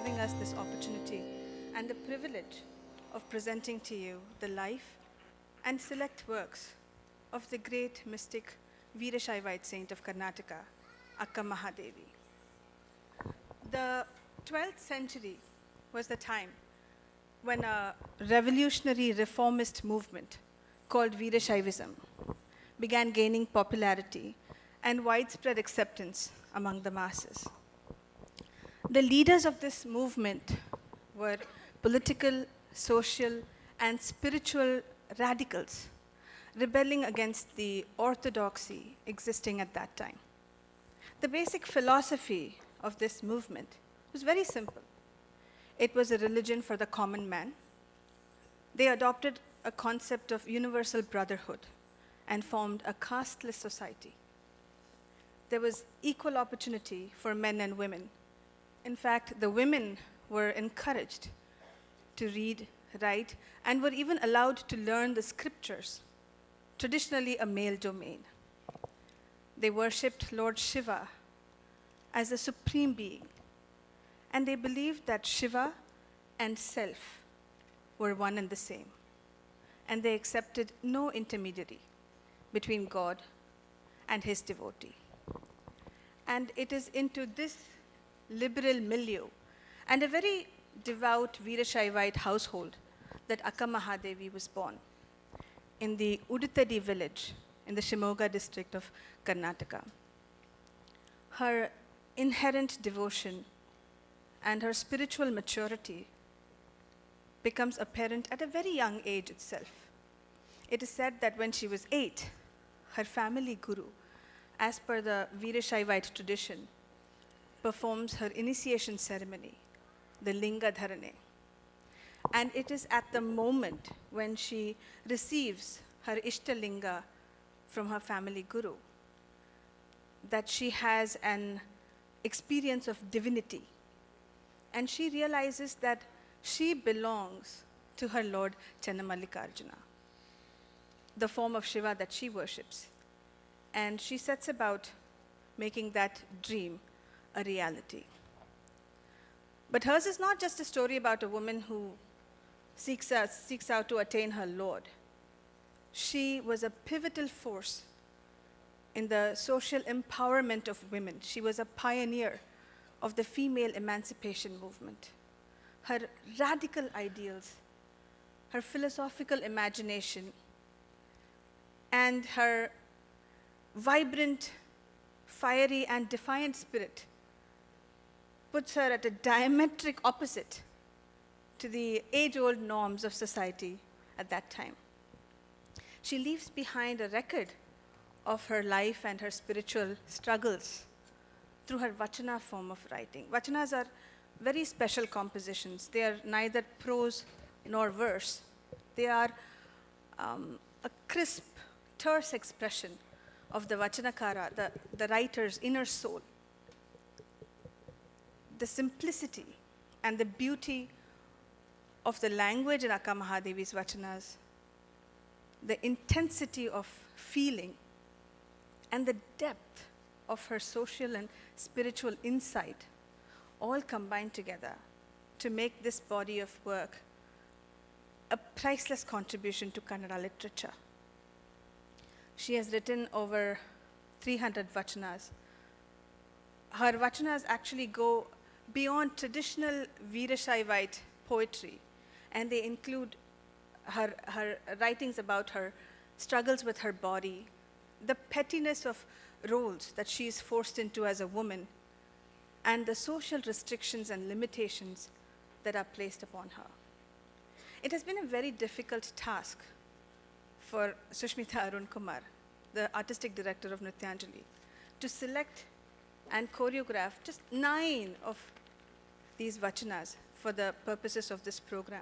giving us this opportunity and the privilege of presenting to you the life and select works of the great mystic Veerashaivite saint of Karnataka, Akka Mahadevi. The 12th century was the time when a revolutionary reformist movement called Veerashaivism began gaining popularity and widespread acceptance among the masses. The leaders of this movement were political, social, and spiritual radicals rebelling against the orthodoxy existing at that time. The basic philosophy of this movement was very simple. It was a religion for the common man. They adopted a concept of universal brotherhood and formed a casteless society. There was equal opportunity for men and women. In fact, the women were encouraged to read, write, and were even allowed to learn the scriptures, traditionally a male domain. They worshipped Lord Shiva as a supreme being, and they believed that Shiva and self were one and the same, and they accepted no intermediary between God and his devotee. And it is into this liberal milieu and a very devout Veerashaivite household that Akka Mahadevi was born in the Udutadi village in the Shimoga district of Karnataka. Her inherent devotion and her spiritual maturity becomes apparent at a very young age itself. It is said that when she was 8, her family guru, as per the Veerashaivite tradition, performs her initiation ceremony, the Linga Dharane. And it is at the moment when she receives her Ishtalinga from her family guru that she has an experience of divinity. And she realizes that she belongs to her Lord Channamallikarjuna, the form of Shiva that she worships. And she sets about making that dream a reality. But hers is not just a story about a woman who seeks out to attain her Lord. She was a pivotal force in the social empowerment of women. She was a pioneer of the female emancipation movement. Her radical ideals, her philosophical imagination, and her vibrant, fiery, and defiant spirit puts her at a diametric opposite to the age-old norms of society at that time. She leaves behind a record of her life and her spiritual struggles through her Vachana form of writing. Vachanas are very special compositions. They are neither prose nor verse. They are a crisp, terse expression of the Vachanakara, the writer's inner soul. The simplicity and the beauty of the language in Akka Mahadevi's Vachanas, the intensity of feeling, and the depth of her social and spiritual insight all combine together to make this body of work a priceless contribution to Kannada literature. She has written over 300 Vachanas. Her Vachanas actually go beyond traditional Veerashaivite poetry, and they include her writings about her struggles with her body, the pettiness of roles that she is forced into as a woman, and the social restrictions and limitations that are placed upon her. It has been a very difficult task for Sushmita Arun Kumar, the artistic director of Nrityanjali, to select and choreograph just 9 of these Vachanas for the purposes of this program.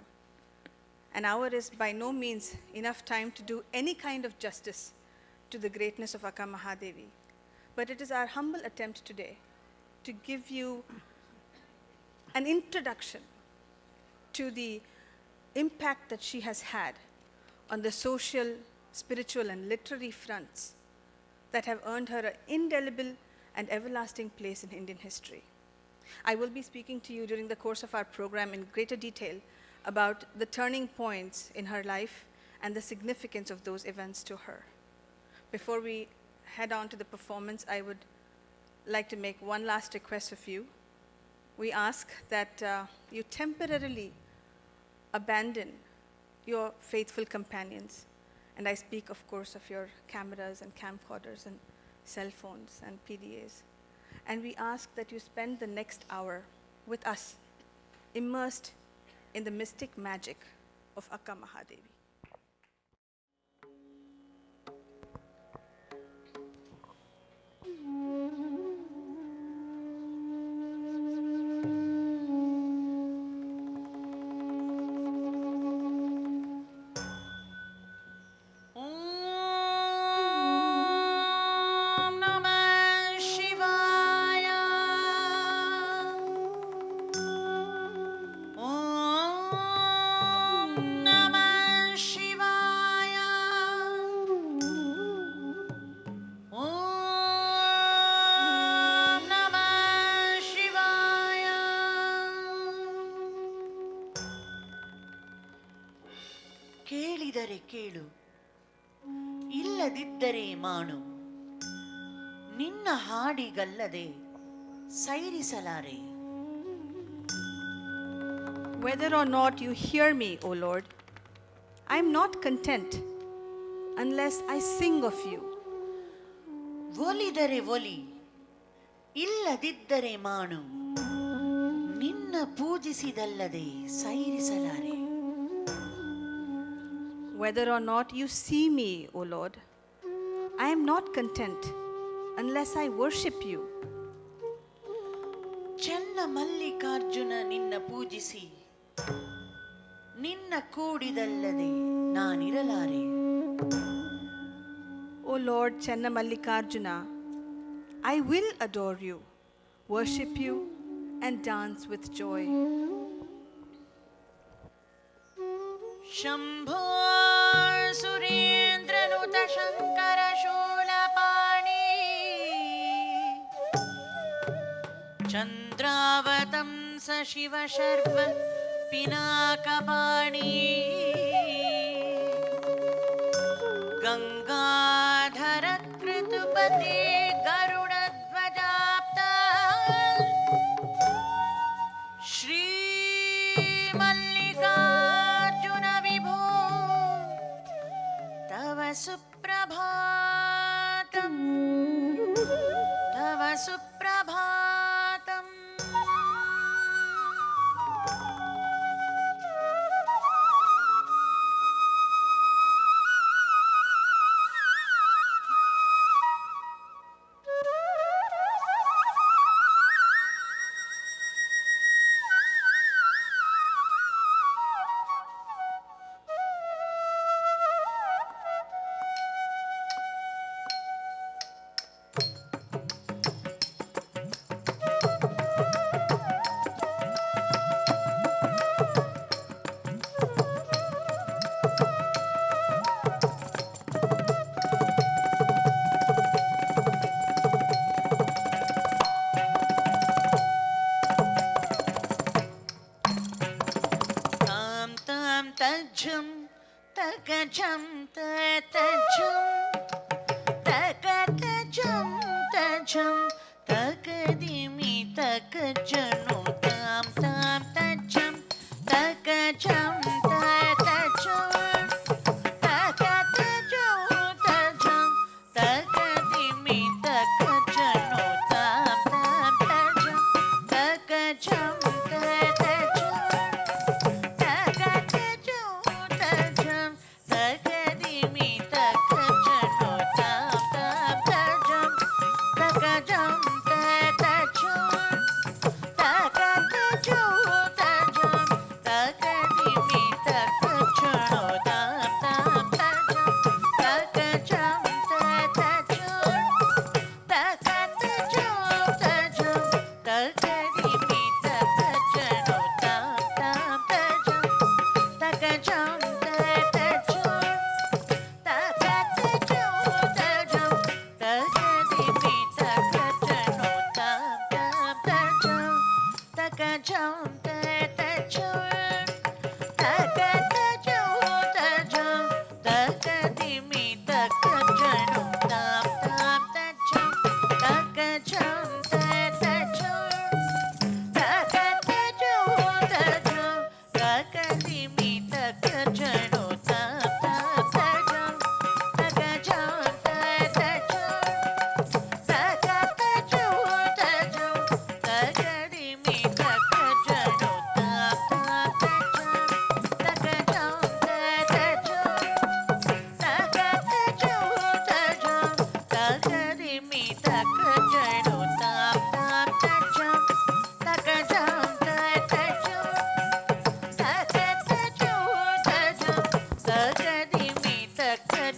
An hour is by no means enough time to do any kind of justice to the greatness of Akka Mahadevi. But it is our humble attempt today to give you an introduction to the impact that she has had on the social, spiritual, and literary fronts that have earned her an indelible and everlasting place in Indian history. I will be speaking to you during the course of our program in greater detail about the turning points in her life and the significance of those events to her. Before we head on to the performance, I would like to make one last request of you. We ask that you temporarily abandon your faithful companions. And I speak, of course, of your cameras and camcorders and cell phones and PDAs. And we ask that you spend the next hour with us, immersed in the mystic magic of Akka Mahadevi. ಕೇಳಿದರೆ ಕೇಳು, ಇಲ್ಲದಿದ್ದರೆ ಮಾಡು, ನಿನ್ನ ಹಾಡಿಗಲ್ಲದೆ ಸೈರಿಸಲಾರೆ. Whether or not you hear me, O Lord, I am not content unless I sing of you. ಒಲಿದರೆ ಒಲಿ, ಇಲ್ಲದಿದ್ದರೆ ಮಾಡು, ನಿನ್ನ ಪೂಜಿಸಿದಲ್ಲದೆ ಸೈರಿಸಲಾರೆ. Whether or not you see me, O Lord, I am not content unless I worship you. ಚೆನ್ನ ಮಲ್ಲಿಕಾರ್ಜುನ ನಿನ್ನ ಪೂಜಿಸಿ, ನಿನ್ನ ಕೂಡಿದಲ್ಲದೆ ನಾನಿರಲಾರೆ. O Lord Chenna Mallikarjuna, I will adore you, worship you, and dance with joy. ಶಂಭೋ ಸುರೇಂದ್ರನುತ ಶಂಕರ ಶೂಲಪಾಣಿ, ಚಂದ್ರಾವತಂಸ ಶಿವ ಶರ್ವ ಪಿನಾಕಪಾಣಿ, ಗಂಗಾಧರ ಕೃತುಪತಿ ಗರುಡಧ್ವಜಾಪ್ತ, ಶ್ರೀ ಮಲ್ಲಿಕಾರ್ಜುನ ವಿಭೋ ತವ ಸುಪ್ರಭಾತಂ, ತವ ಸುಪ್ರಭಾತಂ.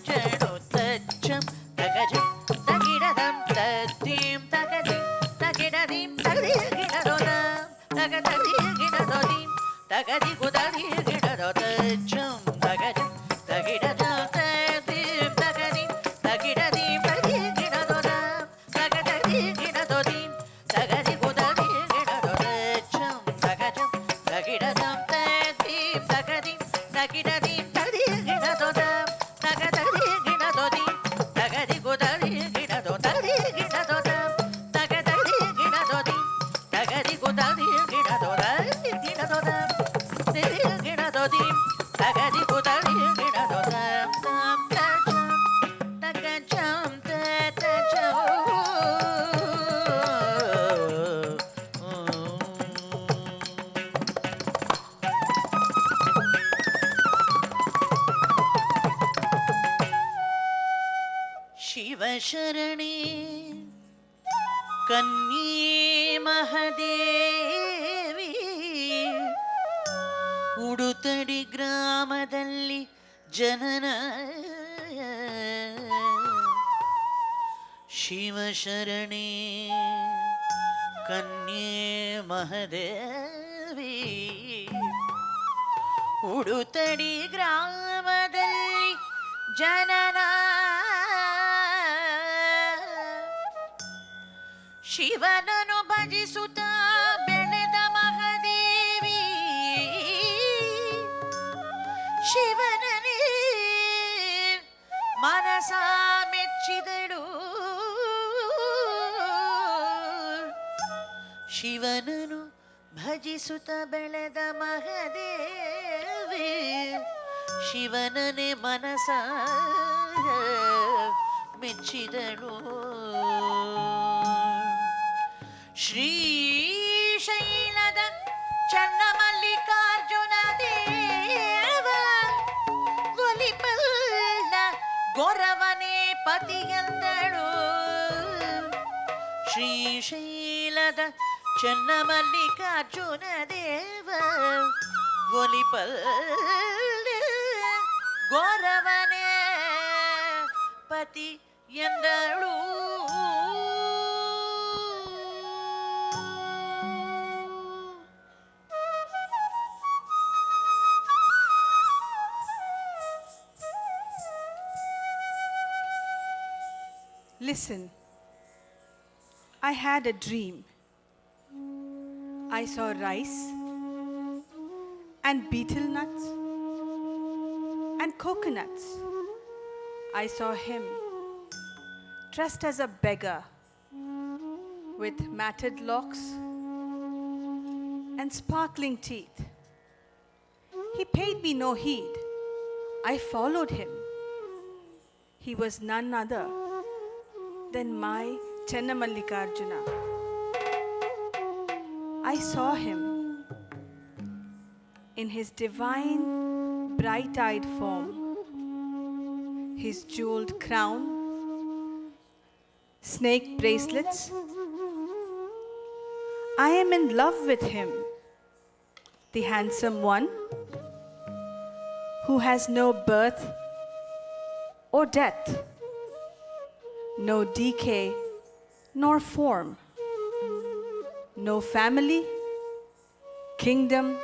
ಜಡು ತಚ್ಚಂ ತಗಜಂ ತಗಿಡದಂ ತದ್ದೀಂ ತಗದಿಂ ತಗಿಡದಿಂ ತಗದಿ ಗಿಡದೋದಂ ತಗದಿ ಗಿಡದೋದಿಂ ತಗದಿ ಗುದದಿ ಗಿಡದೋ ತಚ್ಚಂ ತಗಜಂ ತಗಿಡದಂ ತದ್ದೀಂ ತಗದಿಂ ತಗಿಡದಿಂ ತಗದಿ ಗಿಡದೋದಂ ತಗದಿ ಗಿಡದೋದಿಂ ತಗದಿ ಗುದದಿ ಗಿಡದೋ ತಚ್ಚಂ ತಗಜಂ ತಗಿಡದಂ ತದ್ದೀಂ ತಗದಿಂ ತಗಿಡದಿಂ ತಗದಿ ಗಿಡದೋದಂ ತಗದಿ ಗಿಡದೋದಿಂ ತಗದಿ ಗುದದಿ ಗಿಡದೋ ತಗದಿ ಗಿಡದೋದಂ ತಗದಿ ಗಿಡದೋದಿಂ ತಗದಿ ಗುದದಿ ಗಿಡದೋದಂ ಗಿಡದೋದಂ ತಗದಿ ಗಿಡದೋದಿಂ ತಗದಿ ಗುದದಿ ಗಿಡದೋದಂ ತಂ ತಜಂ ತಗಜಂ ತಜಂ ಶಿವಶರಣೆ ಕನ್ಯೆ ಮಹದೇವಿ ಉಡುತಡಿ ಗ್ರಾಮದಲ್ಲಿ ಜನನ ಶಿವಶರಣೆ ಕನ್ಯೆ ಮಹದೇವಿ ಉಡುತಡಿ ಗ್ರಾಮದಲ್ಲಿ ಜನನ ಶಿವನನ್ನು ಭಜಿಸುತ್ತ ಬೆಳೆದ ಮಹಾದೇವಿ ಶಿವನನೇ ಮನಸ ಮೆಚ್ಚಿದಳು ಶಿವನನ್ನು ಭಜಿಸುತ್ತ ಬೆಳೆದ ಮಹಾದೇವಿ ಶಿವನನೇ ಮನಸ ಮೆಚ್ಚಿದಳು ಶ್ರೀಶೈಲದ ಚನ್ನಮಲ್ಲಿಕಾರ್ಜುನ ದೇವ ಒಲಿಪಲ್ಲ ಗೊರವನೇ ಪತಿಯಂದಳು ಶ್ರೀಶೈಲದ ಚನ್ನಮಲ್ಲಿಕಾರ್ಜುನ ದೇವ ಒಲಿಪಲ್ಲ ಗೊರವನೇ ಪತಿ ಎಂದಳು Listen, I had a dream. I saw rice and betel nuts and coconuts. I saw him dressed as a beggar with matted locks and sparkling teeth. He paid me no heed. I followed him. He was none other than my Channamallikarjuna. I saw him in his divine, bright-eyed form, his jeweled crown, snake bracelets. I am in love with him, the handsome one who has no birth or death, no decay nor form, no family, kingdom,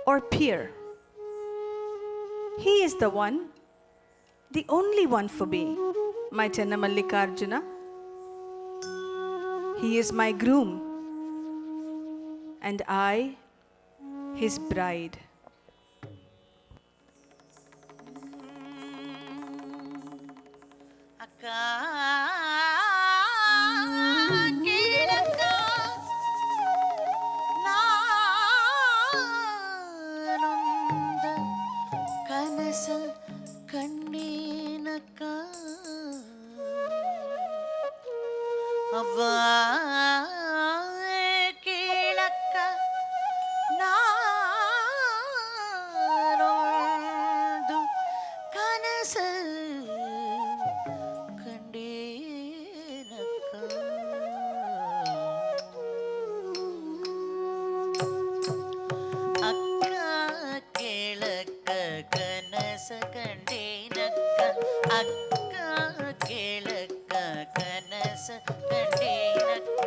or peer. He is the one, the only one for me, my Channamallikarjuna. He is my groom, and I, his bride. ಅಕ್ಕ ಕೇಳಕ್ಕ ನಾನೊಂದ ಕನಸ ಕಣ್ಣೇನಕ್ಕ ಅವ್ವ ಕೇಳಕ್ಕ ನಾನೊಂದು ಕನಸ ಅಕ್ಕ ಕೇಳಕ್ಕ ಕನಸ ಕಂಡೇನಕ್ಕ ಅಕ್ಕ ಕೇಳಕ್ಕ ಕನಸ ಕಂಡೇನಕ್ಕ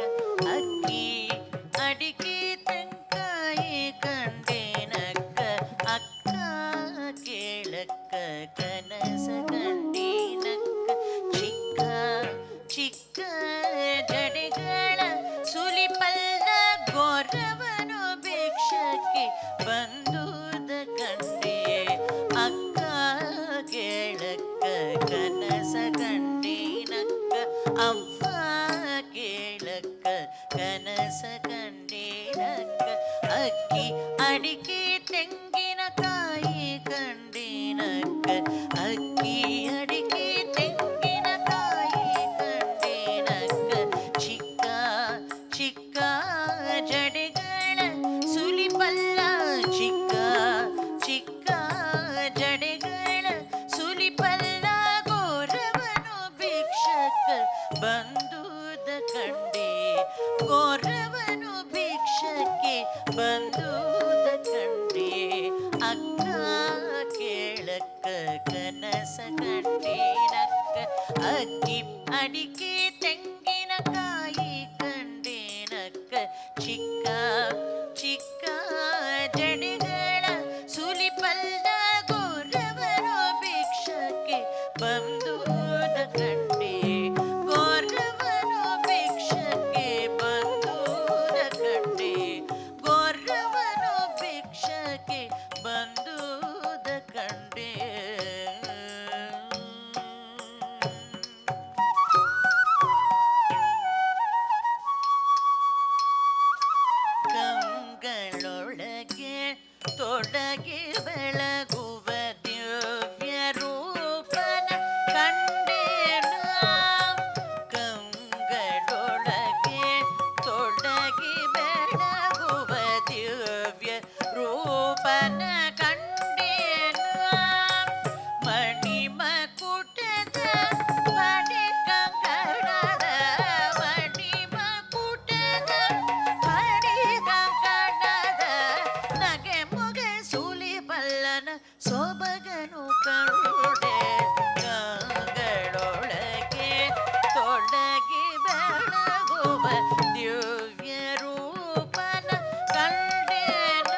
ಅಕ್ಕಿ ಅಡಿಕೆ ತೆಂಕಾಯಿ ಕಂಡೇನಕ್ಕ ಅಕ್ಕ ಕೇಳಕ್ಕ ಕನಸ ಕಂಡೇನಕ್ಕ ಚಿಕ್ಕ ಚಿಕ್ಕ ಜಡೆಗಳ ಸುಲಿಪಲ್ಲ ಗೊರವನು ಭಿಕ್ಷಕ್ಕೆ ಬಂದುದ ಕಂಡೆ ಅಕ್ಕ ಕೇಳಕ್ಕ ಕನಸ ಕಂಡೇನಕ್ಕ ಅವ್ವ ಕೇಳಕ್ಕ ಕನಸ ಕಂಡೇನಕ್ಕ ಅಕ್ಕಿ ಅಡಿಕೆ ತೆಂಗಿನಕಾಯಿ ಕಂಡೇನಕ್ಕ ಅಕ್ಕಿ ಅಡಿಕೆ ತೆಂಗಿನಕಾಯಿ ಕಂಡೇನಕ್ಕ ಚಿಕ್ಕ ಚಿಕ್ಕ ಜಡೆಗಳ ಸುಲಿಪಲ್ಲ ಚಿಕ್ಕ ಚಿಕ್ಕ ಜಡೆಗಳ ಸುಲಿಪಲ್ಲ ಗೋರವನು ಭಿಕ್ಷಕ ಬಂದುದ ಕಂಡೆ ಗೋರವನು ಭಿಕ್ಷಕ್ಕೆ ಬಂದುದ ಕಂಡೆ ಅಕ್ಕ ಕೇಳಕ್ಕ ಕನಸ ಕಂಡೇನಕ್ಕ ಅಕ್ಕಿ ಅಡಿಕೆ ತೆಂಗಿನಕಾಯಿ ಕಂಡೇನಕ್ಕ ಚಿಕ್ಕ ಚಿಕ್ಕ ಜಡೆಗಳ ಸುಲಿಪಲ್ಲ ಗೋರವನು ಭಿಕ್ಷಕ್ಕೆ ಬಂದುದ ಕಂಡೆ ಗೋರವನು ಭಿಕ್ಷಕ್ಕೆ ಬಂದುದ ಕಂಡೆ ಗೋರವನು ಭಿಕ್ಷಕ್ಕೆ ಬಂದುದ ಕಂಡೆ ಕಂಗಳೊಳಗೆ ತೊಡಗಿ ಬೆಳಗುವ ದಿವ್ಯ ರೂಪನ ಕಂಡೇನ ಕಂಗಳೊಳಗೆ ತೊಡಗಿ ಬೆಳಗುವ ದಿವ್ಯ ರೂಪನ ಕಂಡೇನ ಮಣಿಮಕುಟದ ಮಣಿ ಕಂಕಣದ ಮಣಿಮಕುಟದ ಮಣಿ ಕಂಕಣದ ನಗೆ ಮುಗೆ ಸುಲಿಬಲ್ಲನ ಸೊಬಗನು ಕಂಡೆ ಕಂಗಳೊಳಗೆ ತೊಡಗಿ ಬೆಳಗುವ ದಿವ್ಯ ರೂಪನ ಕಂಡೇನ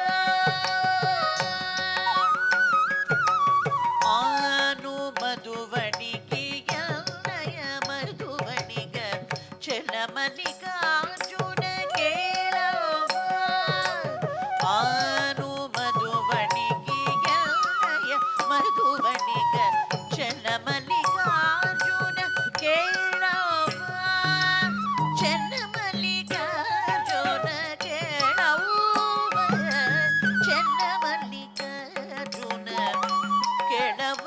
ಆನು ಮಧುವಣಿಗೆಯನ್ನಯ ಮಧುವಣಿಗ ಚಲಮಲ್ಲಿಕಾರ್ಜುನ ಕೇಳವ ಆನು ಮಧುವಣಿಗೆಯನ್ನಯ ಮಧುವಣಿಗ ಚಲಮಲ್ಲಿಕಾರ್ಜುನ ಕೇಳವ ಚನ್ನಮಲ್ಲಿಕಾರ್ಜುನ ಕೇಳವ ಚನ್ನಮಲ್ಲಿಕಾರ್ಜುನ ಕೇಳವ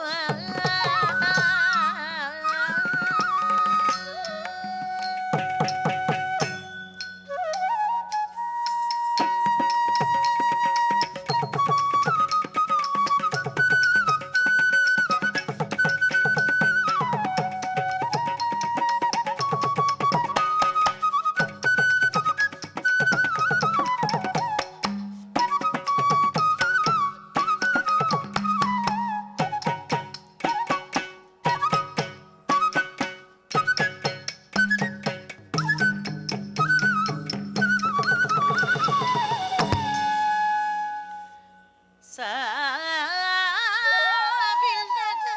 ಸಾವಿಲ್ಲದ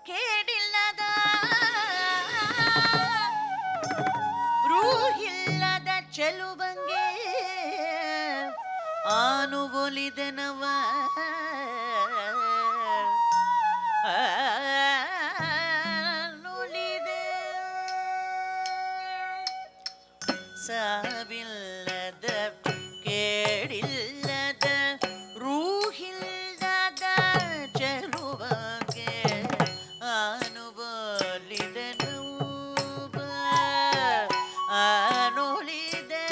ಕೇಡಿಲ್ಲದ ರೂಹಿಲ್ಲದ ಚೆಲುವಂಗೆ ಆನು ಒಲಿದನವ ನುಲಿದೆ ಸಾವಿಲ್ಲದ ಕೇಡಿಲ್ಲದ ರೂಹಿಲ್ಲದ ಚೆಲುವಂಗೆ ಆನುವಲಿದನು ಆನುಲಿದೆ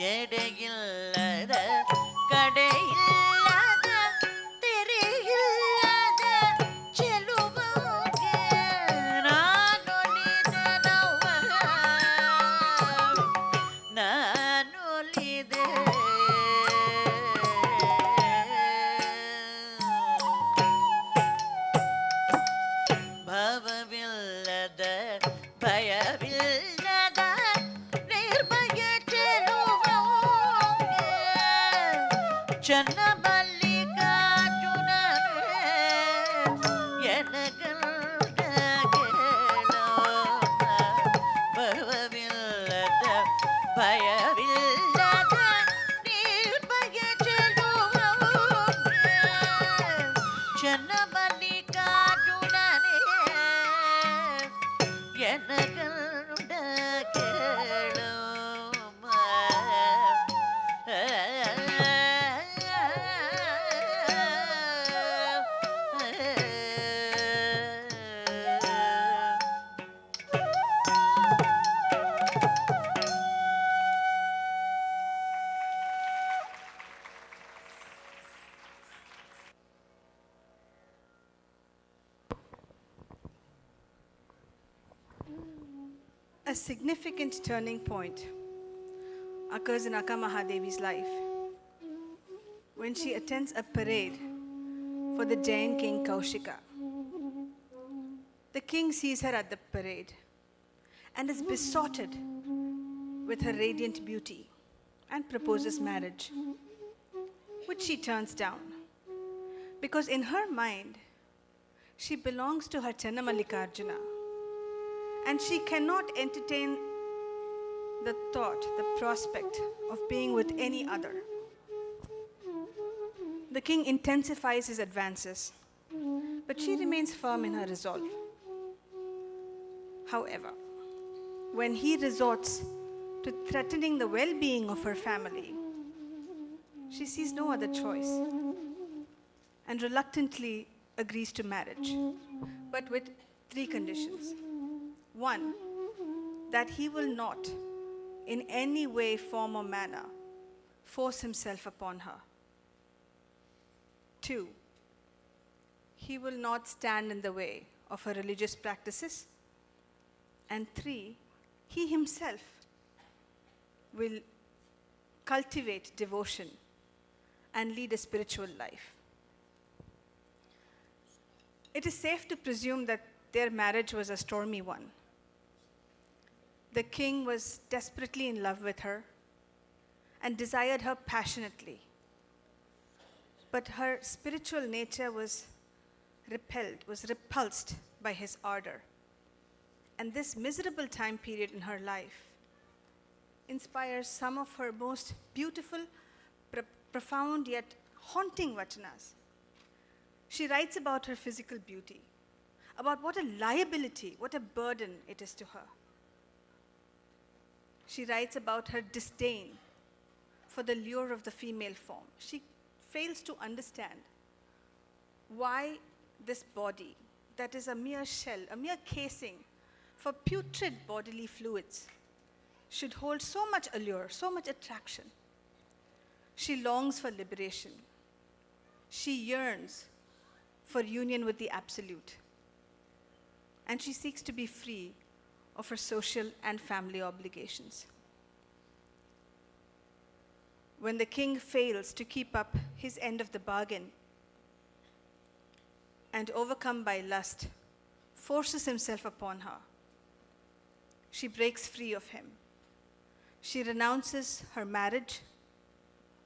ಎಡೆಯಿಲ್ಲದ ಕಡೆಯಿಲ್ಲದ ತೆರೆಯಿಲ್ಲದ ಚೆಲುವಂಗೆ ನಾನುಲಿದನವ ಎನಗಂಡ ಗೆಳೋಮ ಭವವಿಲ್ಲದ ಭಯವಿಲ್ಲದ ನಿರ್ಭಯ ಚೆಲುವೋಗ ಚನ್ನಮಲ್ಲಿಕಾರ್ಜುನನೇ ಎನಗಂಡ ಗೆಳೋಮ A significant turning point occurs in Akka Mahadevi's life when she attends a parade for the Jain king Kaushika. The king sees her at the parade and is besotted with her radiant beauty and proposes marriage, which she turns down because in her mind she belongs to her Channamallikarjuna and she cannot entertain the thought, the prospect of being with any other. The king intensifies his advances, but she remains firm in her resolve. However, when he resorts to threatening the well-being of her family, she sees no other choice and reluctantly agrees to marriage, but with 3 conditions. 1, that he will not in any way, form, or manner force himself upon her. 2, he will not stand in the way of her religious practices. And 3, he himself will cultivate devotion and lead a spiritual life. It is safe to presume that their marriage was a stormy one. The king was desperately in love with her and desired her passionately. But her spiritual nature was repulsed by his ardor. And this miserable time period in her life inspires some of her most beautiful, profound yet haunting vachanas. She writes about her physical beauty, about what a liability, what a burden it is to her. She writes about her disdain for the lure of the female form. She fails to understand why this body, that is a mere shell, a mere casing for putrid bodily fluids, should hold so much allure, so much attraction. She longs for liberation. She yearns for union with the Absolute. And she seeks to be free of her social and family obligations. When the king fails to keep up his end of the bargain and, overcome by lust, forces himself upon her, she breaks free of him. She renounces her marriage,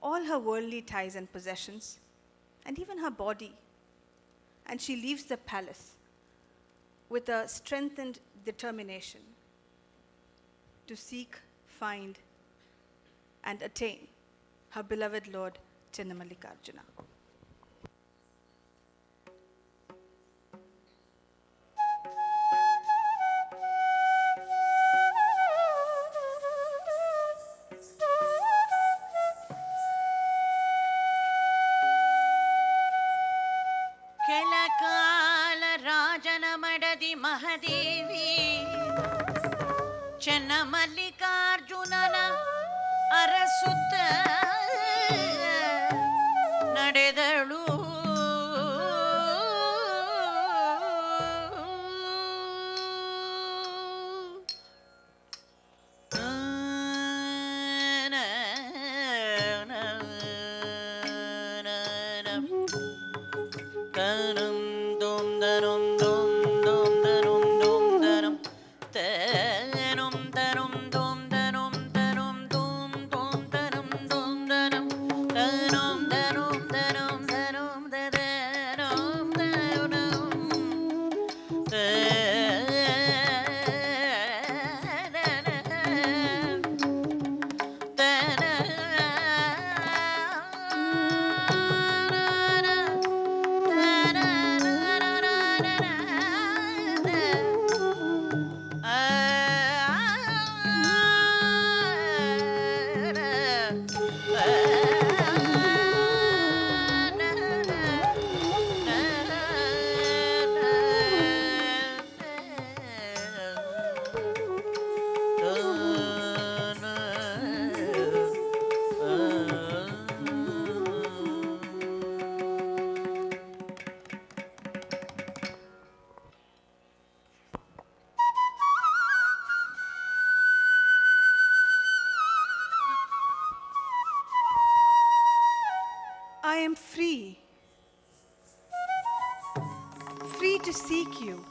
all her worldly ties and possessions, and even her body, and she leaves the palace with a strengthened determination to seek, find, and attain her beloved Lord Channamallikarjuna. ಕೆಳಕಾಲ ರಾಜನ ಮಡದಿ Mahadevi ಚನ್ನಮಲ್ಲಿಕಾರ್ಜುನನ ಅರಸುತ್ತ ನಡೆದಳು. I am free, free to seek you.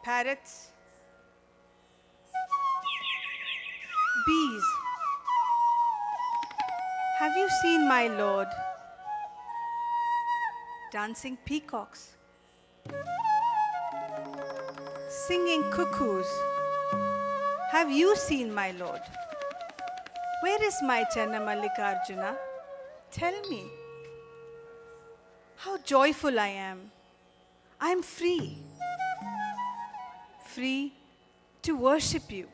Parrots, bees, have you seen my lord? Dancing peacocks, singing cuckoos, have you seen my lord? Where is my Channa Mallikarjuna? Tell me. How joyful I am. I am free. Free to worship you,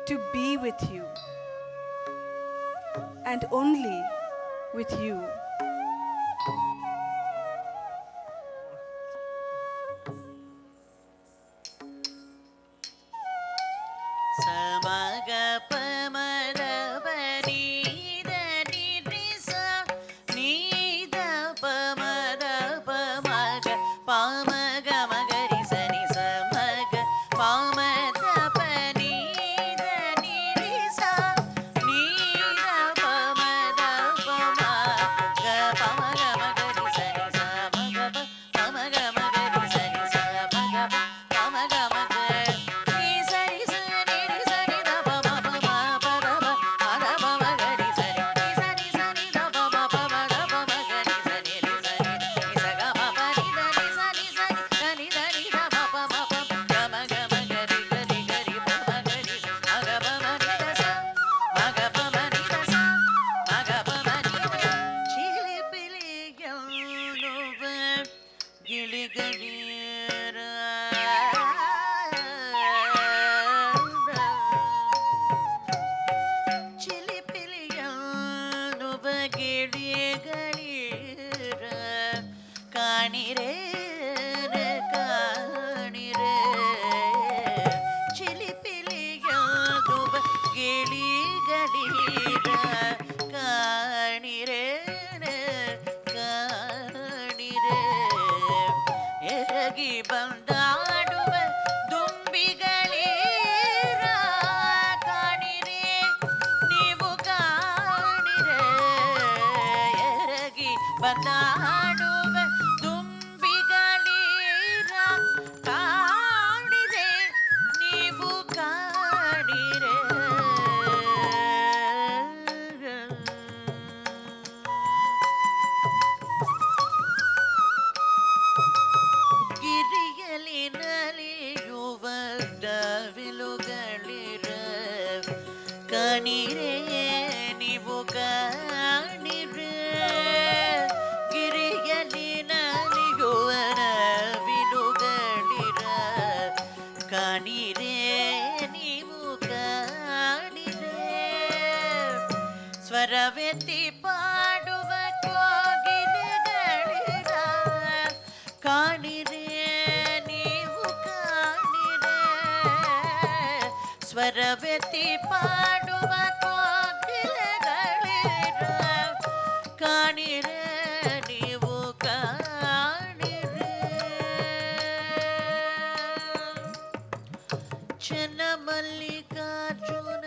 to be with you, and only with you. ಬಂದಾಡುವ ದುಂಬಿಗಳೀರ ಕಾಣಿರೆ ನೀವು ಕಾಣಿರೆ ಗಿರಿಯಲಿ ನಲಿಯುವ ಡವಿಲುಗಳಿರ ಕಾಣಿರೆ ನೀವು ಕಾಣಿರೆ ಗಿರಿಯಲಿ ನಲಿಯುವ ಡವಿಲುಗಳಿರ ಕಾಣಿರೆ ನೀವು ಕಾಣಿರೆ ಸ್ವರವೆತ್ತಿ ಪಾಡುವ ಕೋಗಿಲೆಗಳಿರ ಕಾಣಿರೆ ನೀವು ಕಾಣಿರೆ ಸ್ವರವೆತ್ತಿ ಪಾಡುವ ಕೋಗಿಲೆಗಳಿರ ಕಾಣಿರೆ ನೀವು ಕಾಣಿರೆ ಚನ್ನಮಲ್ಲಿಕಾರ್ಜುನ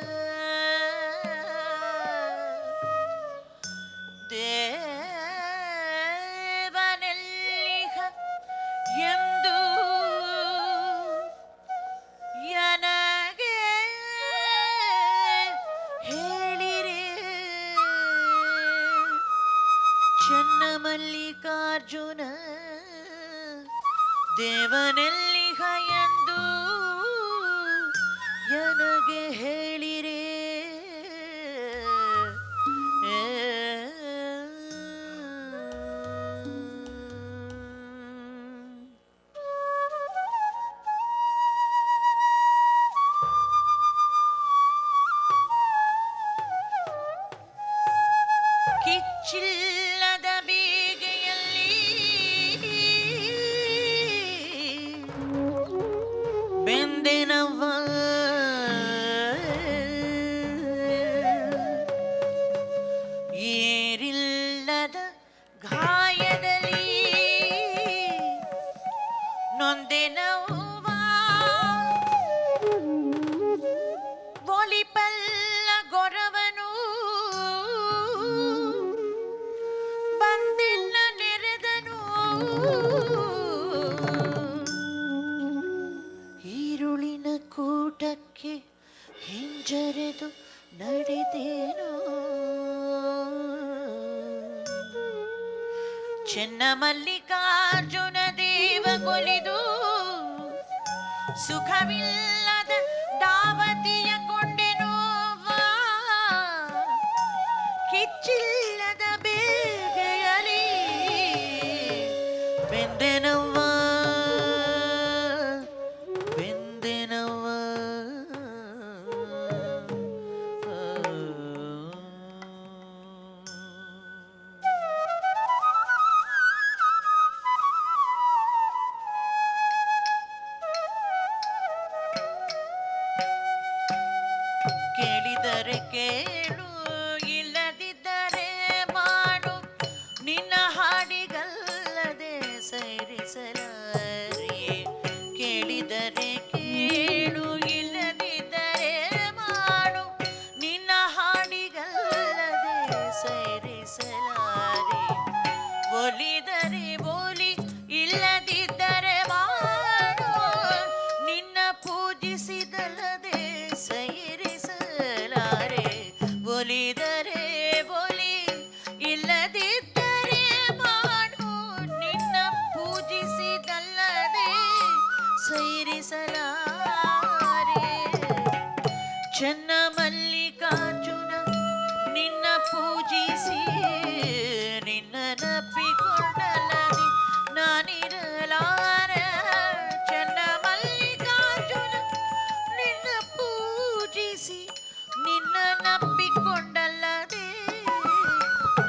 ದೇವನೆಲ್ಲಿಹ ಎಂದು ನನಗೆ ಹೇಳಿರೆ ಚನ್ನಮಲ್ಲಿಕಾರ್ಜುನ ದೇವನೆಲ್ಲಿಹ ಎಂದು ನನಗೆ ಹೇಳಿರೆ ಕಿಚ್ಚಿಲ್ಲದ ಬೀಗೆಯಲ್ಲಿ ಬೆಂದೆನವ್ವ ಏರಿಲ್ಲದ ಗಾಯದಲ್ಲಿ ನೊಂದೆನವ್ವ ಒಲಿಪಲ್ಲ ಗೊರವನು ಬಂದೆನ್ನ ನೆರೆದನು ಈರುಳಿನ ಕೂಟಕ್ಕೆ ಹಿಂಜರೆದು ನಡೆದೇನೋ ಚೆನ್ನಮಲ್ಲಿಕಾರ್ಜುನ ದೇವಗೊಲಿದು ಸುಖವಿಲ್ಲದ ದಾವತಿಯ ಕೊಂಡೆನೋವಾ ಕಿಚ್ಚಿಲ್ಲದ ಬೇಗೆಯಲಿ ಬೆಂದೆನವ್ವ ಬೆಂದೆನವ್ವ ಕೇಳಿದರೆ ಕೇಳು ಇಲ್ಲದಿದ್ದರೆ ಮಾಡು ನಿನ್ನ ಹಾಡಿಗಲ್ಲದೆ ಸೈರಿಸಲಾರೆ ಕೇಳಿದರೆ ಕೇಳು ಇಲ್ಲದಿದ್ದರೆ ಮಾಡು ನಿನ್ನ ಹಾಡಿಗಲ್ಲದೆ ಸೈರಿಸಲಾರೆ ಒಲಿದರೆ ಒಲಿ ಇಲ್ಲದಿದ್ದರೆ ಮಾಡು ನಿನ್ನ ಪೂಜಿಸಿದಲ್ಲದೆ ಸೈರಿಸಲಾರೆ ಒಲಿದರೆ ಒಲಿ ಇಲ್ಲದಿದ್ದರೆ ಮಾಡು ನಿನ್ನ ಪೂಜಿಸಿದಲ್ಲದೆ ಸೈರಿಸಲಾರೆ ಚೆನ್ನಮಲ್ಲಿಕಾರ್ಜುನ ನಿನ್ನ ಪೂಜಿಸಿ ನಿನ್ನ ನಪ್ಪಿಕೊಂಡಲ್ಲದೆ ನಾನಿರಲಾರೆ ಚೆನ್ನಮಲ್ಲಿಕಾರ್ಜುನ ನಿನ್ನ ಪೂಜಿಸಿ ನಿನ್ನ ನಪ್ಪಿಕೊಂಡಲ್ಲದೆ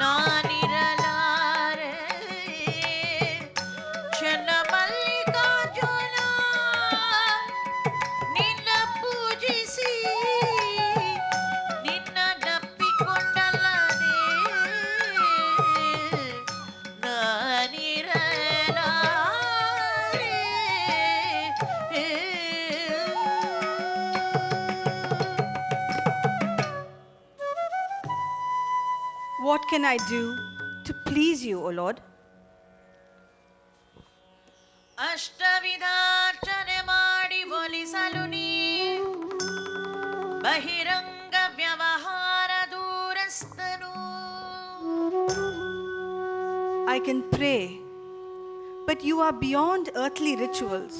ನಾನಿರಲಾರೆ ಚೆನ್ನಮಲ್ಲಿಕಾರ್ಜುನ ನಿನ್ನ ಪೂಜಿಸಿ ನಿನ್ನ ನಪ್ಪಿಕೊಂಡಲ್ಲದೆ What can I do to please you, O Lord? ಅಷ್ಟವಿಧಾರ್ಚನೆ ಮಾಡಿ ಒಲಿಸಲು ನೀ ಬಹಿರಂಗ ವ್ಯವಹಾರ ದೂರಸ್ಥನು I can pray, but you are beyond earthly rituals.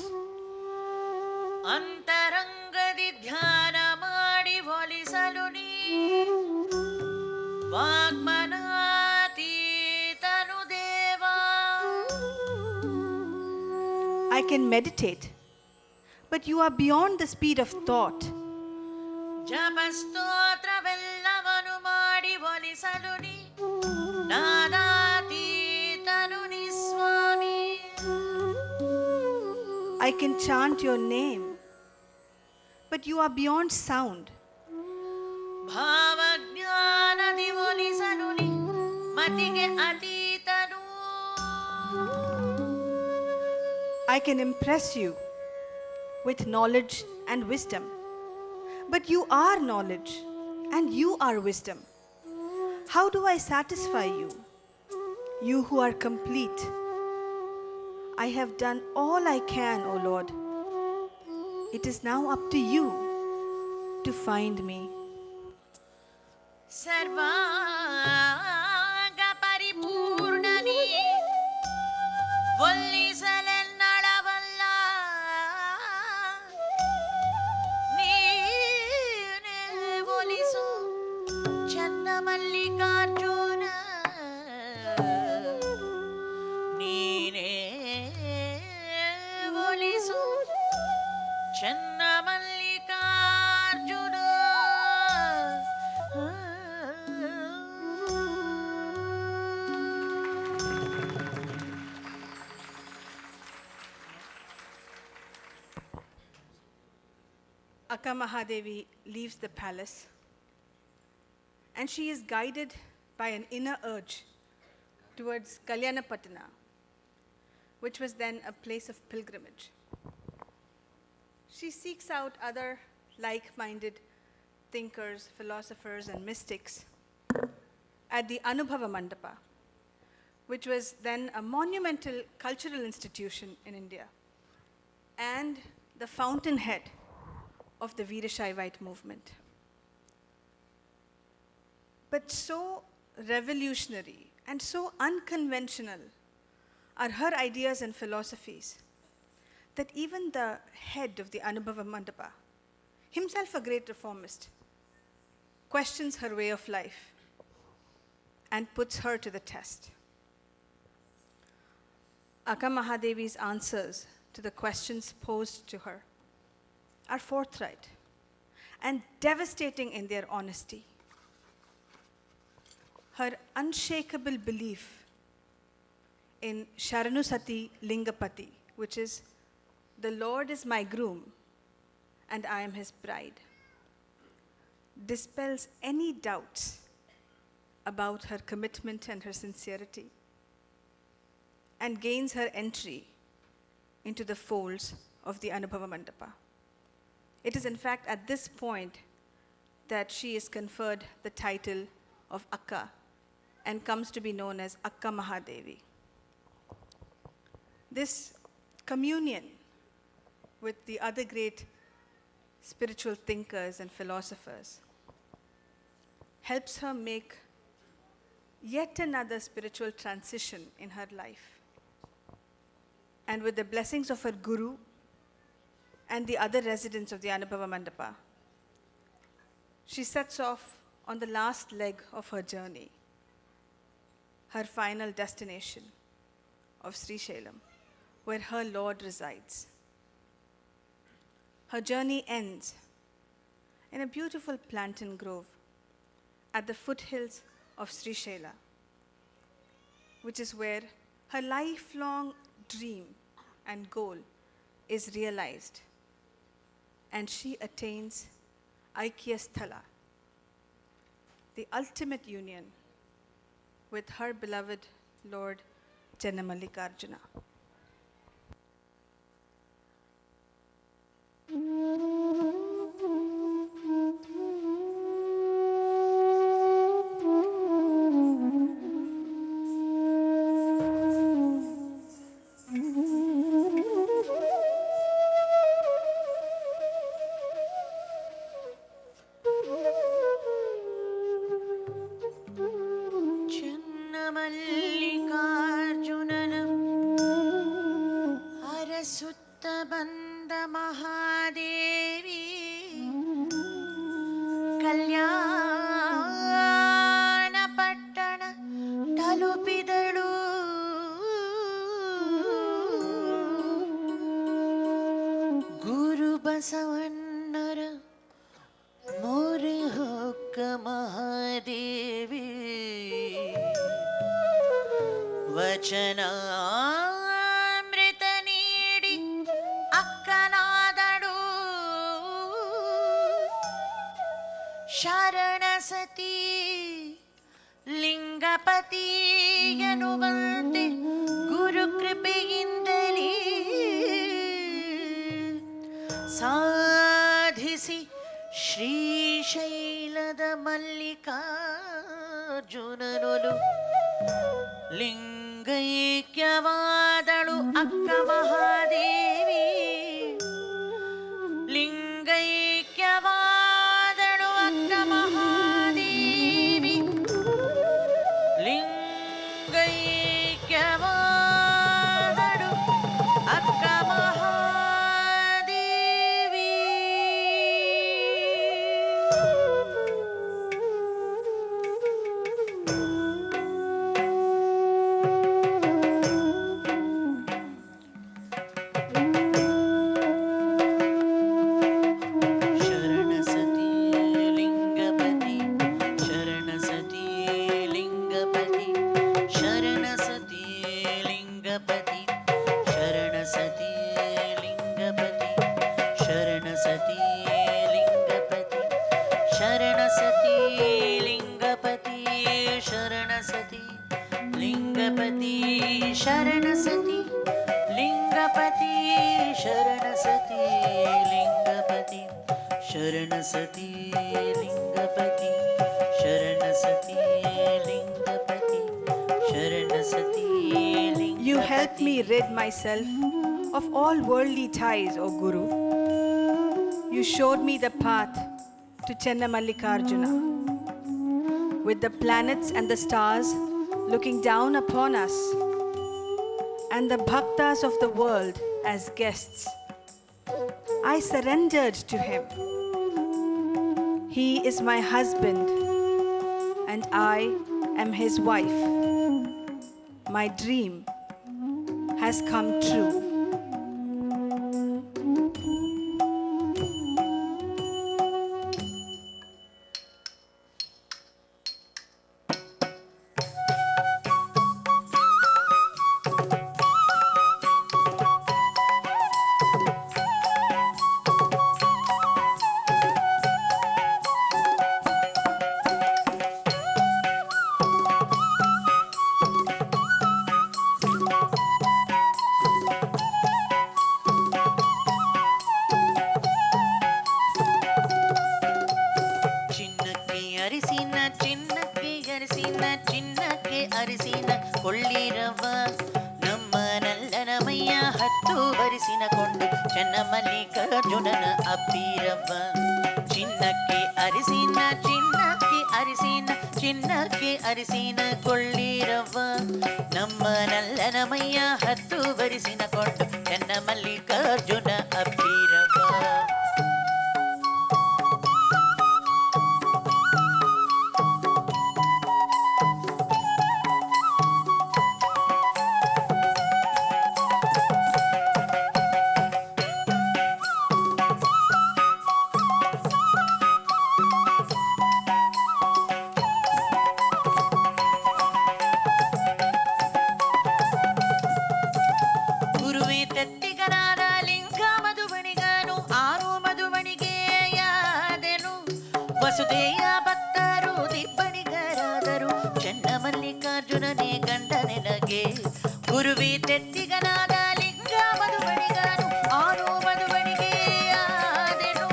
ಅಂತರಂಗದಿ ಧ್ಯಾನ ಮಾಡಿ ಒಲಿಸಲು ನೀ ವಾಗ್ಮನಾತೀತನು ದೇವ I can meditate, but you are beyond the speed of thought. ಜಪಸ್ತೋತ್ರವೆಲ್ಲವನು ಮಾಡಿ ಒಲಿಸಲು ನೀ ನಾದಾತೀತನು ನೀ ಸ್ವಾಮಿ I can chant your name, but you are beyond sound. ಭಾವಜ್ಞಾನದಿ ಒಲಿಸಲು ನೀ ಮತಿಗೆ ಅತೀತನು I can impress you with knowledge and wisdom, but you are knowledge and you are wisdom. How do I satisfy you, you who are complete? I have done all I can, O Lord. It is now up to you to find me. ಸರ್ವಾಂಗ ಪರಿಪೂರ್ಣನಿ ಒಲ್ಲಿಸಲೆನ್ನಳವಲ್ಲ ನೀನೇ ಒಲಿಸು ಚೆನ್ನಮಲ್ಲಿಕಾರ್ಜುನ ನೀನೇ ಒಲಿಸು Chennamallikarjuna Akka Mahadevi leaves the palace, and she is guided by an inner urge towards Kalyanapatana, which was then a place of pilgrimage. She seeks out other like-minded thinkers, philosophers, and mystics at the Anubhava Mandapa, which was then a monumental cultural institution in India and the fountainhead of the Veerashaivite movement. But so revolutionary and so unconventional are her ideas and philosophies that even the head of the Anubhava Mandapa, himself a great reformist, questions her way of life and puts her to the test. Akka Mahadevi's answers to the questions posed to her are forthright and devastating in their honesty. Her unshakable belief in Sharanusati Lingapati, which is, the Lord is my groom and I am his bride, dispels any doubts about her commitment and her sincerity, and gains her entry into the folds of the Anubhava Mandapa. It is in fact at this point that she is conferred the title of Akka and comes to be known as Akka Mahadevi. This communion with the other great spiritual thinkers and philosophers helps her make yet another spiritual transition in her life. And with the blessings of her guru and the other residents of the Anubhava Mandapa, she sets off on the last leg of her journey, her final destination of Sri Shailam, where her Lord resides. Her journey ends in a beautiful plantain grove at the foothills of Sri Shaila, which is where her lifelong dream and goal is realized, and she attains Aikya Sthala, the ultimate union with her beloved Lord Jannamallikarjuna. ಚೆನ್ನಮಲ್ಲಿಕಾರ್ಜುನನ ಅರಸುತ್ತ ಬಂದ ಮಹಾದೇವಿ ಕಲ್ಯಾಣ ಪಟ್ಟಣ ತಲುಪಿದಳು. ಗುರು ಬಸವಣ್ಣರ ಮೊರೆ ಹೊಕ್ಕ ಮಹಾದೇವಿ ವಚನಾಮೃತ ನೀಡಿ ಅಕ್ಕನಾದಳು. ಶರಣ ಸತಿ ಲಿಂಗಪತಿ ಎನ್ನುವಂತೆ ಗುರು ಕೃಪೆಯಿಂದಲೇ ಸಾಧಿಸಿ ಶ್ರೀಶೈಲದ ಮಲ್ಲಿಕಾರ್ಜುನನೊಲು ಲಿಂಗೈಕ್ಯವಾದಳು ಅಕ್ಕ ಮಹಾದೇವಿ. ಲಿಂಗೈಕ್ಯವಾದಳು ಅಕ್ಕ ಮಹಾದೇವಿ. ಲಿಂಗೈಕ್ಯವಾದಳು ಅಕ್ಕ ಮಹಾದೇವಿ. ಶರಣ ಸತಿ ಲಿಂಗಪತಿ ಶರಣ ಸತಿ ಲಿಂಗಪತಿ ಶರಣ ಸತಿ ಲಿಂಗಪತಿ ಶರಣ ಸತಿ ಲಿಂಗಪತಿ ಶರಣ ಸತಿ ಲಿಂಗಪತಿ ಶರಣ ಸತಿ ಲಿಂಗಪತಿ ಶರಣ ಸತಿ ಲಿಂಗಪತಿ ಶರಣ ಸತಿ You helped ಲಿಂಗಪತಿ me rid myself of all worldly ties, O Guru. You showed me the path to Channamallikarjuna, with the planets and the stars looking down upon us, and the bhaktas of the world as guests. I surrendered to him. He is my husband, and I am his wife. My dream has come true. ಚಿನ್ನಕ್ಕೆ ಅರಿಸಿನ ಚಿನ್ನಕ್ಕೆ ಅರಿಸಿನ ಚಿನ್ನಕ್ಕೆ ಅರಿಸಿನ ಕೊಳ್ಳಿರವ ನಮ್ಮ ನಲ್ಲನಮಯ್ಯ ಹತ್ತು ಬರಿಸಿನ ಕೊಂಡು ಚನ್ನಮಲ್ಲಿಕಾರ್ಜುನನ ಅಪ್ಪಿರವ ಚಿನ್ನಕ್ಕೆ ಅರಿಸಿನ ಚಿನ್ನಕ್ಕೆ ಅರಿಸಿನ ಚಿನ್ನಕ್ಕೆ ಅರಿಸಿನ ಕೊಳ್ಳಿರವ ನಮ್ಮ ನಲ್ಲನಮಯ್ಯ ಹತ್ತು ಬರಿಸಿನ ಕೊಂಡು ಚನ್ನಮಲ್ಲಿಕಾರ್ಜುನ ಅಪ್ಪಿರವ ಗುರುವೇ ತತ್ತಿಗನಾದ ಲಿಂಗ ಮಧುಬಣಿಗನು ಆರು ಮಧುಬಣಿಗೆಯಾದೆನು ವಸುದೆಯ ಭಕ್ತರು ದಿಬ್ಬಣಿಗರಾದರು ಚನ್ನಮಲ್ಲಿಕಾರ್ಜುನನೇ ಗಂಡನೆನಗೆ ಗುರುವೇ ತತ್ತಿಗನಾದ ಲಿಂಗ ಮಧುಬಣಿಗನು ಆರು ಮಧುಬಣಿಗೆಯಾದೆನು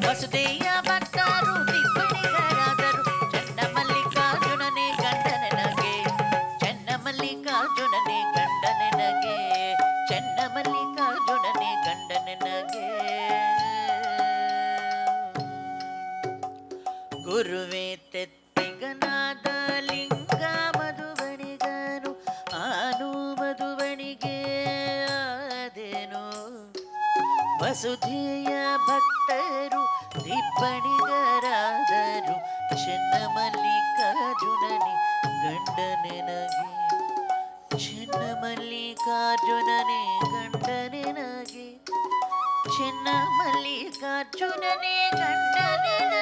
ವಸುದೆಯ ಭಕ್ತರು ದಿಬ್ಬಣಿಗರಾದರು ಚನ್ನಮಲ್ಲಿಕಾರ್ಜುನನೇ ಗಂಡನೆನಗೆ ಚನ್ನಮಲ್ಲಿಕಾರ್ಜುನನೇ ಗಂಡನೆನಗೆ ಚನ್ನಮಲ್ಲಿಕಾರ್ಜುನನೇ ಗಂಡನೆನಗೆ ಗುರುವೇ ತೆತ್ತಿಗನಾದ ಲಿಂಗ ಮಧುಬಣಿಗನು ಆನು ಮಧುಬಣಿಗೆ ಆದೆನು ವಸುಧೆಯ ಭಕ್ತರು ದಿಬ್ಬಣಿಗರಾದರು ಚನ್ನಮಲ್ಲಿಕಾರ್ಜುನನೇ ಗಂಡನೆನಗೆ ಚನ್ನಮಲ್ಲಿಕಾರ್ಜುನನೇ ಗಂಡನೆನಗೆ ಚನ್ನಮಲ್ಲಿಕಾರ್ಜುನನೇ ಗಂಡನೆನಗೆ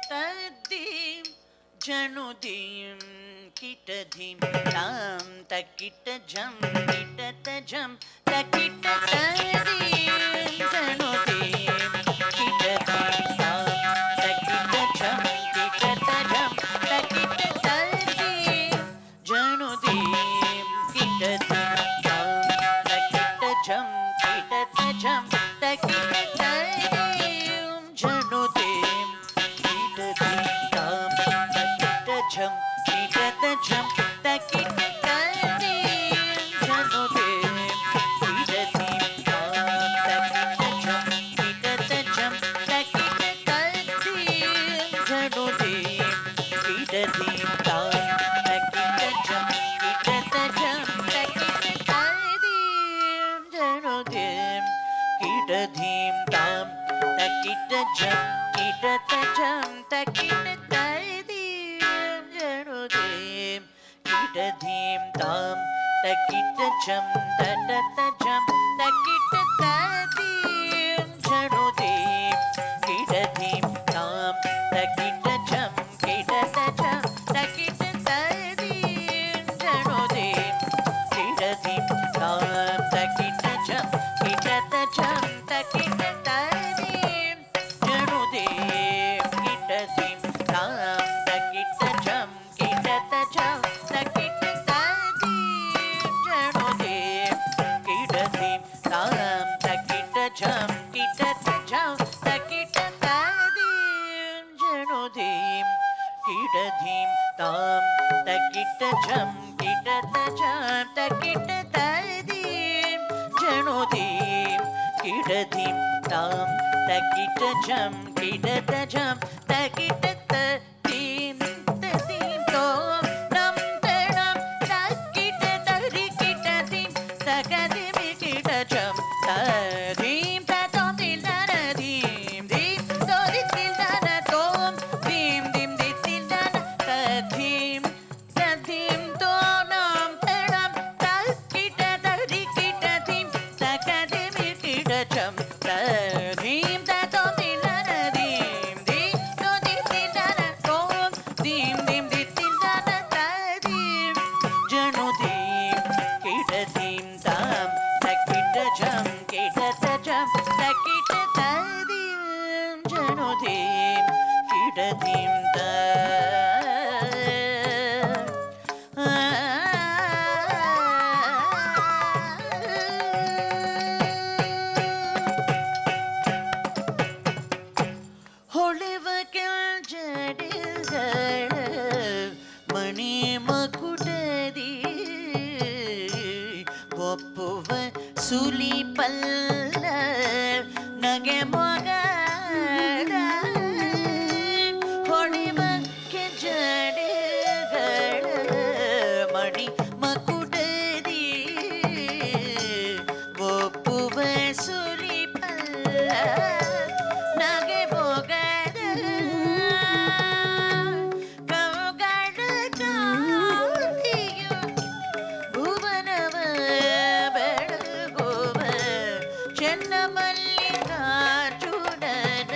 ತದ್ದೀಂ ಜನುದೀಂ ಕಿಟಧೀಂ ತಾಂ ತಕಿಟ ಝಂ ಕಿಟತ ಝಂ ತಕಿಟ ತದ್ದೀಂ ಜನುದೀಂ ಕಿಟಧೀಂ ತಾಂ ತಕಿಟ ಝಂ ಕಿಟತ ಝಂ ತಕಿಟ ತದ್ದೀಂ ಜನುದೀಂ ಕಿಟಧೀಂ ತಾಂ ತಕಿಟ ಝಂ ಕಿಟತ ಝಂ ತಕಿಟ ತದ್ದೀಂ ಜನುದೀಂ ಝಂ ಕೀಟತ ಝಂ ತಕಿಟ ತದ್ದೀಂ ಜನುದೀಂ ಕೀಟತೀಂ ತಾಂ ತಕಿಟ ಝಂ ಕೀಟತ ಝಂ ತಕಿಟ ತದ್ದೀಂ ಜನುದೀಂ ಕೀಟತೀಂ ತಾಂ ತಕಿಟ ಝಂ ಕೀಟತ ಝಂ ತಕಿಟ ತದ್ದೀಂ ಜನುದೀಂ ಕೀಟತೀಂ ತಾಂ ತಕಿಟ ಝಂ ಕೀಟತ ಝಂ ತಕಿಟ ತದ್ದೀಂ ಜನುದೀಂ ಕೀಟಧೀಂ ತಾಂ ತಕಿಟ ಝಂ ತಟತ ಝಂ ತಕಿಟ ತದ್ದೀಂ ಜನುದೀಂ कीटधीं तां तकीटजं कीटतजं तकीटतदीं जनुदीं कीटधीं तां तकीटजं कीटतजं तकीटतदीं जनुदीं कीटधीं तां तकीटजं कीटतजं तकीटतदीं जनुदीं कीटधीं तां तकीटजं कीटतजं तकीटतदीं जनुदीं कीटधीं तां तकीटजं कीटतजं तकीटतदीं जनुदीं कीटधीं तां तकीटजं कीटतजं तकीटतदीं तदीं तों नं तणं तकीटतरि कीटधीं तकदिमि कीटजं तदीं ततों दिलनदीं दीं तोदितिलदन तों दीं दीं दितिलदन तदीं तदीं तों नं तणं तकीटतरि कीटधीं तकदिमि कीटजं तदीं ततों दिलनदीं दीं तोदितिलदन तों दीं दीं दितिलदन तदीं जनुदीं कीटधीं तां तकीटजं कीटतजं तकीटतदीं जनुदीं कीटधीं ಹೊಳೆವಕೆಲ್ ಜಡಿಗಳ ಮಣಿ ಮಕುಟದಿ ಒಪ್ಪುವ ಸುಲಿ ಪಲ್ಲ ನಗೆ ಮೊಗದ ಹೊಳೆವಕ್ಕೆ ಜಡಿಗಳ ಮಣಿ ಮಕುಟದಿ ಒಪ್ಪುವ ಸುಲಿ ಪಲ್ಲ ನಗೆ ಮೊಗದ ಕೌಗಡ ಕಾಂತಿಯು ಭುವನವ ಬೆಳಗುವ ಚೆನ್ನಮಲ್ಲಿಕಾರ್ಜುನನ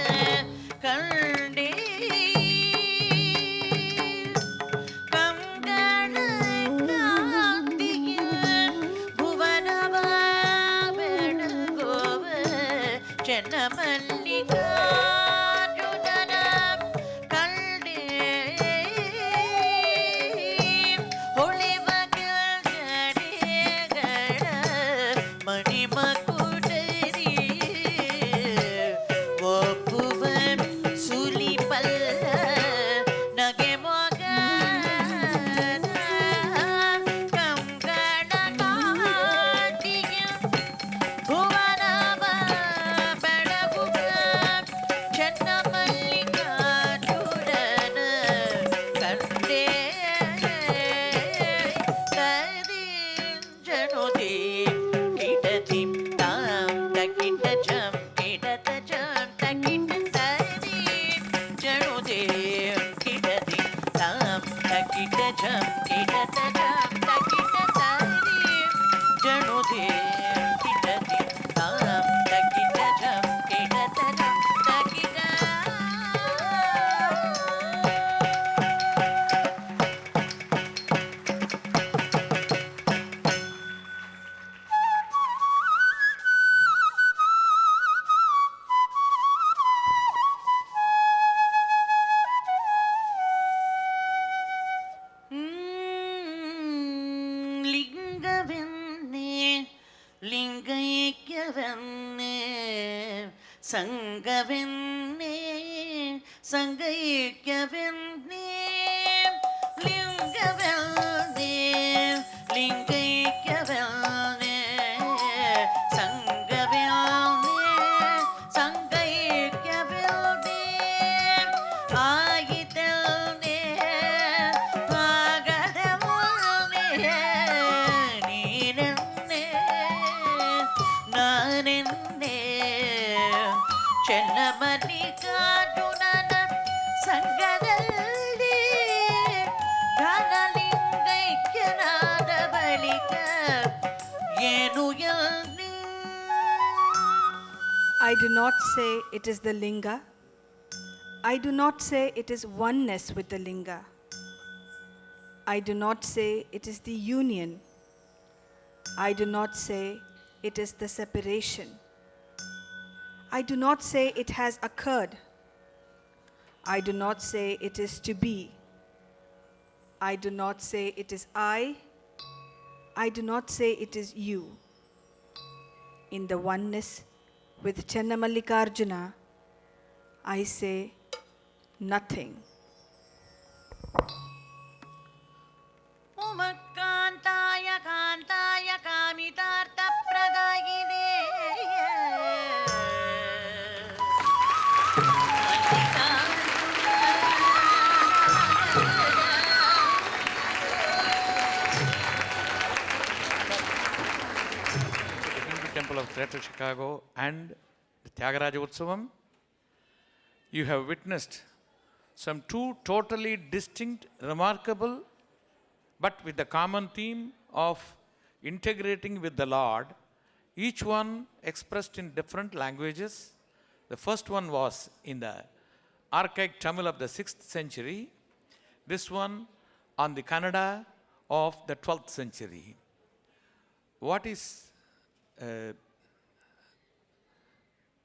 ಕಂಡೇ ಕಂಗಣ ಕಾಂತಿಯು ಭುವನವ ಬೆಳಗುವ ಚೆನ್ನಮಲ್ಲಿಕಾರ್ಜುನನ ಕಂಡೇ ಹೊಳೆವಗಳ ಜಡೆಗಳ ಮಣಿಮಕುಟರಿ ಒಪ್ಪುವ ಸುಲಿ ಪಲ್ಲ ನಗೆ ಮೊಗದ ಕಂಗಣ ಕಾಂತಿಯು ಭುವನವ ಬೆಳಗುವ ಚೆನ್ನಮಲ್ಲಿಕಾರ್ಜುನನ ಕಂಡೇ ತದೀಂ ಜನುದೀಂ कीटधीं तां तकीटजं कीटतजं तकीटतदीं जनुदीं कीटधीं तां तकीटजं कीटतजं तकीटतदीं जनुदीं कीटधीं तां तकीटजं कीटतजं तकीट ಲಿಂಗವೆನ್ನೆ ಲಿಂಗೈಕ್ಯವೆನ್ನೆ ಸಂಗವೆನ್ನೆ ಸಂಗೈಕ್ಯವೆನ್ನೆ ಲಿಂಗವೆನ್ನೆ ಲಿಂಗೈಕ್ಯವೆನ್ನೆ ಸಂಗವೆನ್ನೆ ಸಂಗೈಕ್ಯವೆನ್ನೆ ಆಯಿತೆನ್ನೆ ಆಗದೆವನ್ನೆ ನೀನೆನ್ನೆ ನಾನೆನ್ನೆ ಚೆನ್ನಮಲ್ಲಿಕಾರ್ಜುನನ ಸಂಗದಲ್ಲಿ ಘನಲಿಂಗೈಕ್ಯನಾದ ಬಳಿಕ ಏನು ಎಲ್ಲಿ I do not say it is the linga, I do not say it is oneness with the linga. I do not say it is the union. I do not say it is the separation. I do not say it has occurred. I do not say it is to be. I do not say it is I. I do not say it is you. In the oneness with Channamallikarjuna, I say nothing. उमत्कान्ताय कान्ताय कामितार्थप्रदायिने The Hindu Temple of Greater Chicago and the Tyagaraja Utsavam, you have witnessed some two totally distinct, remarkable, but with the common theme of integrating with the Lord, each one expressed in different languages. The first one was in the archaic Tamil of the 6th century, this one on the Kannada of the 12th century. What is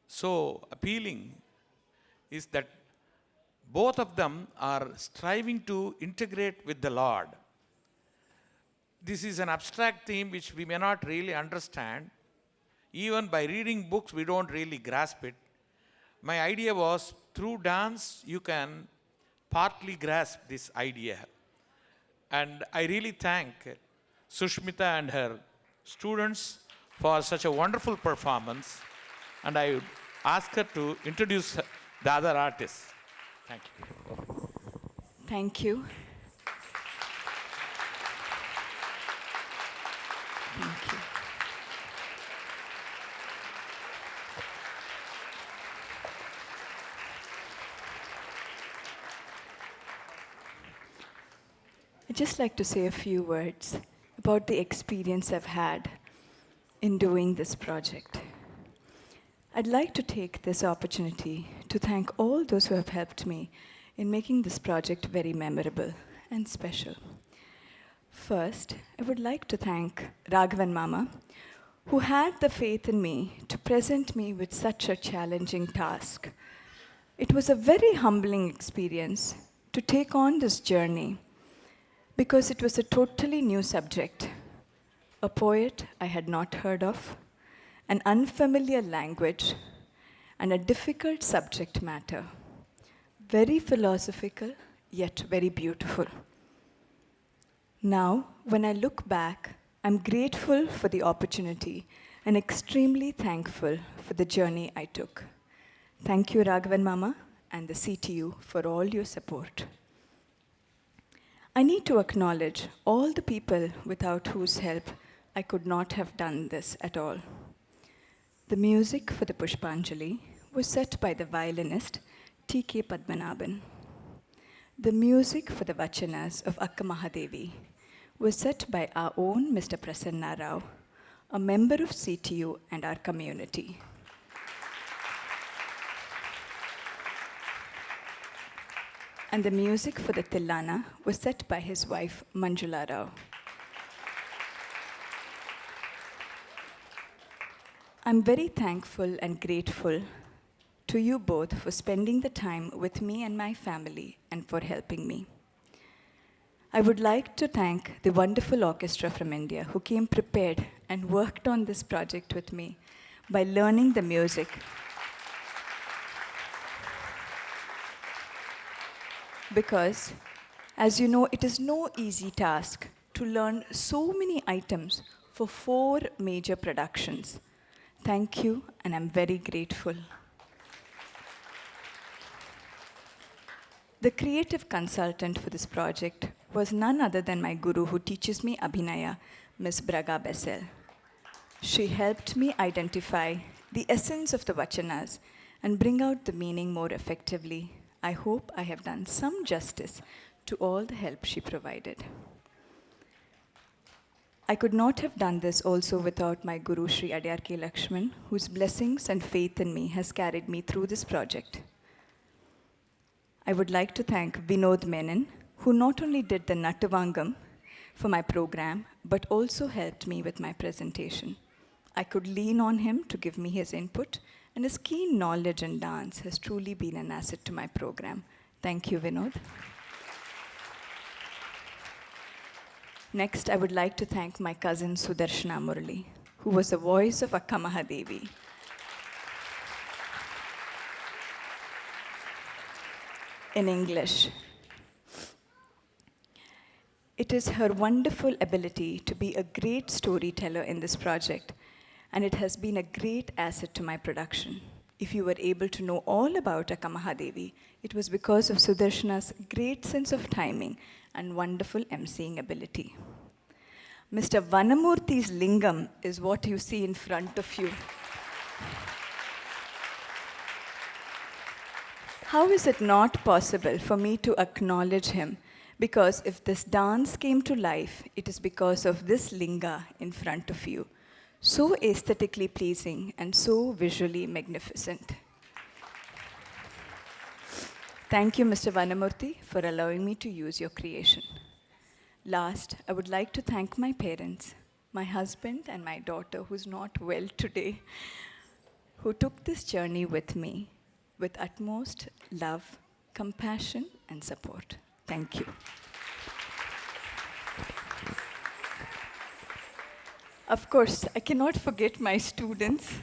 so appealing is that both of them are striving to integrate with the Lord. This is an abstract theme which we may not really understand. Even by reading books, we don't really grasp it. My idea was through dance, you can partly grasp this idea. And I really thank Sushmita and her students for such a wonderful performance. And I would ask her to introduce the other artists. Thank you. Thank you. Thank you. I'd just like to say a few words about the experience I've had in doing this project. I'd like to take this opportunity to thank all those who have helped me in making this project very memorable and special. First, I would like to thank Raghavan Mama, who had the faith in me to present me with such a challenging task. It was a very humbling experience to take on this journey because it was a totally new subject, a poet I had not heard of, an unfamiliar language, and a difficult subject matter. Very philosophical, yet very beautiful. Now, when I look back, I'm grateful for the opportunity and extremely thankful for the journey I took. Thank you, Raghavan Mama and the CTU for all your support. I need to acknowledge all the people without whose help I could not have done this at all. The music for the Pushpanjali was set by the violinist T.K. Padmanabhan. The music for the Vachanas of Akka Mahadevi was set by our own Mr. Prasanna Rao, a member of CTU and our community. And the music for the Tillana was set by his wife Manjula Rao. I'm very thankful and grateful to you both for spending the time with me and my family and for helping me. I would like to thank the wonderful orchestra from India who came prepared and worked on this project with me by learning the music. Because, as you know, it is no easy task to learn so many items for 4 major productions. Thank you, and I'm very grateful. The creative consultant for this project was none other than my guru who teaches me Abhinaya, Ms. Braga Bessel. She helped me identify the essence of the Vachanas and bring out the meaning more effectively. I hope I have done some justice to all the help she provided. I could not have done this also without my Guru Sri Adyar K. Lakshman, whose blessings and faith in me has carried me through this project. I would like to thank Vinod Menon, who not only did the Nattavangam for my program, but also helped me with my presentation. I could lean on him to give me his input, and his keen knowledge in dance has truly been an asset to my program. Thank you, Vinod. Next, I would like to thank my cousin Sudarshana Murali, who was the voice of Akka Mahadevi. In English. It is her wonderful ability to be a great storyteller in this project, and it has been a great asset to my production. If you were able to know all about Akka Mahadevi, it was because of Sudarshana's great sense of timing and wonderful emceeing ability. Mr. Vanamurthy's lingam is what you see in front of you. How is it not possible for me to acknowledge him? Because if this dance came to life, it is because of this linga in front of you. So aesthetically pleasing and so visually magnificent. Thank you, Mr. Vanamurthy, for allowing me to use your creation. Last, I would like to thank my parents, my husband and my daughter, who's not well today, who took this journey with me with utmost love, compassion, and support. Thank you. Of course, I cannot forget my students.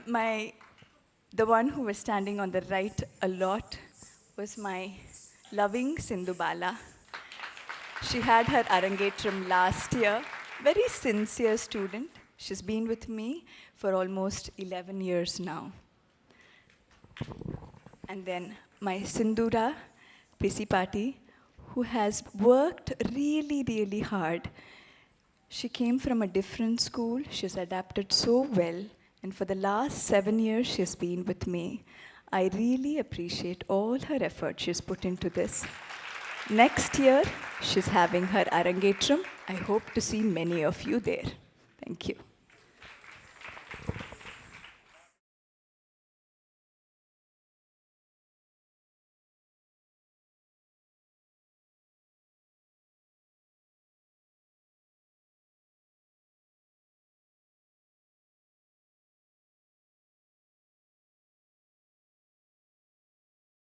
The one who was standing on the right a lot was my loving Sindhu Bala. She had her Arangetram last year. Very sincere student. She's been with me for almost 11 years now. And then my Sindhura Pisipati, who has worked really, really hard. She came from a different school. She's adapted so well. And for the last 7 years, she's been with me. I really appreciate all her effort she's put into this. Next year, she's having her Arangetram. I hope to see many of you there. Thank you.